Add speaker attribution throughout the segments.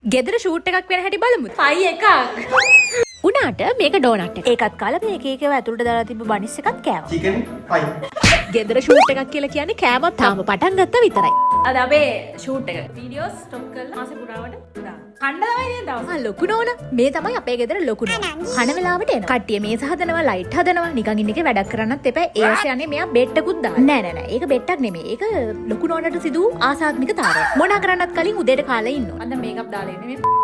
Speaker 1: ගෙදර ෂූට් එකක් වෙන හැටි බලමු. පයි එකක්. උනාට මේක ඩෝනට් එක. ඒකත් කාලා මේක ඒකව ඇතුළට දාලා තිබ්බ බනිස් එකත් කෑවා.
Speaker 2: චිකන් පයි.
Speaker 1: ගෙදර ෂූට් එකක් කියලා කියන්නේ කෑමක් තාම පටන් ගත්තා විතරයි. අද අපේ ෂූට් එක. වීඩියෝස් ස්ටොප් කරලා මාසේ පුරාවට දාන්න. කණ්ඩ තමයි නේද දවස්. ලොකු නෝනා. මේ තමයි අපේ ගෙදර ලොකු නෝනා. කන වෙලාවට එනවා. කට්ටිය මේස හදනවා, ලයිට් හදනවා. නිකන් ඉන්න එකේ වැඩක් කරන්නත් එපා. ඒ ආසේ යන්නේ මෙයා බෙට්ටකුත් දාන්න. නෑ. ඒක බෙට්ටක් නෙමෙයි. ඒක ලොකු නෝනාට සිදු ආසාත්මික තාරයක්. මොනා කරන්නත් කලින් උදේට කාලා ඉන්නවා. අන්න මේකප් දාලා ඉන්නේ මේ.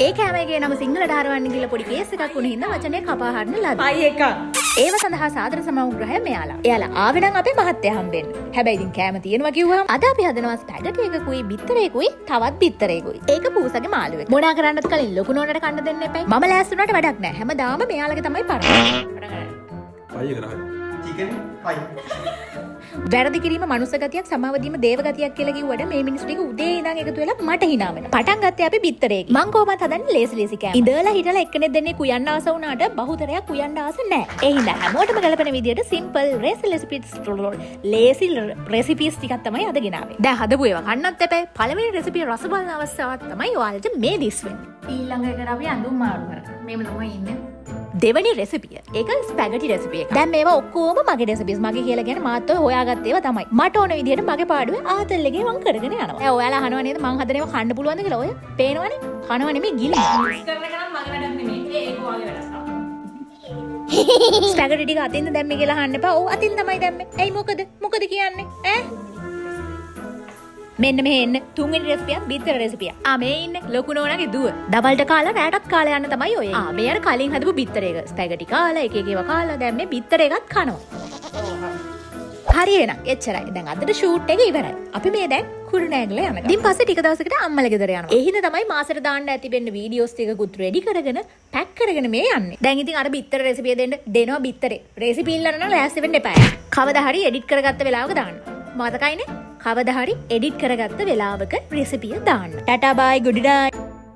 Speaker 1: ඒ කෑමගේ නම සිංහලට හරවන්න කියලා පොඩි කේස් එකක් වුණ හින්දා වචනේ කපා හරින ලද. පයි එකක්. ඒව සඳහා සාදර සමග්‍රහය මෙයාලා. එයාලා ආවේ නම් අපේ මහත්තයා හම්බෙන්න. හැබැයි ඉතින් කෑම තියෙනවා කිව්වම අද අපි හදනවා ස්පැගටි එකකුයි බිත්තරේකුයි තවත් බිත්තරේකුයි. ඒක පූසගේ මාළුවෙක්. මොනා කරන්නත් කලින් ලොකු නෝනට කන්න දෙන්න එපයි. මම ලෑස්ති වුණාට වැඩක් නැහැ. හැමදාම මෙයාලගේ තමයි පරණ.
Speaker 2: පයි එක රහයි. චිකන් පයි.
Speaker 1: වැරදි කිරීම මනුස්ස ගතියක් සමාව දීම දේව ගතියක් කියලා කිව්වට මේ මිනිස්සු ටික උදේ ඉඳන් එකතු වෙලා මට hina වෙනවා. පටන් ගත්තේ අපි බිත්තරේකින්. මං කොහොමද හදන්නේ ලේසි කෑම. ඉඳලා හිටලා එක්කෙනෙක් දෙන්නේ කුයන්න ආස වුණාට බහුතරයක් කුයන්න ආස නැහැ. ඒ හින්දා හැමෝටම ගලපෙන විදියට සිම්පල් ලේසි රෙසිපීස් ටිකක් තමයි අද ගෙනාවේ. දැන් හදපු ඒවා කන්නත් එපා. පළවෙනි රෙසිපිය රස බලන අවස්ථාවක් තමයි ඔයාලට මේ දිස් වෙන්නේ. ඊළඟ එකට අපි අඳුම් මාරු කරා. මේම තමයි ඉන්නේ. දෙවනි රෙසිපිය. ඒක ස්පැගටි රෙසිපි එක. දැන් මේවා ඔක්කොම මගේ රෙසිපිස්. මගේ කියලා කියන්නේ මාත් ඔය හොයාගත්ත ඒවා තමයි. මට ඕන විදිහට මගේ පාඩුවේ ආතල් එකේ මම කරගෙන යනවා. දැන් ඔයාලා අහනවා නේද මං හදන ඒවා කන්න පුළුවන්ද කියලා? ඔය පේනවනේ. කනවා නෙමෙයි ගිලිනවා. මික්ස් කරන එක නම් මගේ වැඩක් නෙමෙයි. ඒක ඔයාගේ වැඩක්. ස්පැගටි ටික අතින්ද දැම්මේ කියලා අහන්න එපා. ඔව් අතින් තමයි දැම්මේ. ඇයි මොකද කියන්නේ? ඈ මෙන්න මෙහෙ එන්න තුන්වෙනි රෙසිපියක් බිත්තර රෙසිපියක්. මේ ඉන්නේ ලොකු නෝනාගේ දුව. දවල්ට කාලා රැටත් කාලා යන්න තමයි ඔය. මේ අර කලින් හදපු බිත්තර එක. ස්පැගටි කාලා එක ඒවා කාලා දැන් මේ බිත්තර එකත් කනවා. හරි එහෙනම් එච්චරයි. දැන් අදට ෂූට් එක ඉවරයි. අපි මේ දැන් කුරුණෑගල යනවා. ඉතින් පස්සේ ටික දවසකට අම්මලා ගෙදර යනවා. ඒ හින්දා තමයි මාසෙට දාන්න ඇති වෙන්න වීඩියෝස් ටිකකුත් රෙඩි කරගෙන පැක් කරගෙන මේ යන්නේ. දැන් ඉතින් අර බිත්තර රෙසිපිය දෙනවා බිත්තරේ. රෙසිපි ඉල්ලන්න නම් ලෑස්ති වෙන්න එපා. කවදා හරි එඩිට් කරගත්ත වෙලාවක දාන්න. මතකයිනේ? කවදා හරි එඩිට් කරගත්ත වෙලාවක රෙසිපිය දාන්න. ටටා බයි ගුඩ් නයිට්.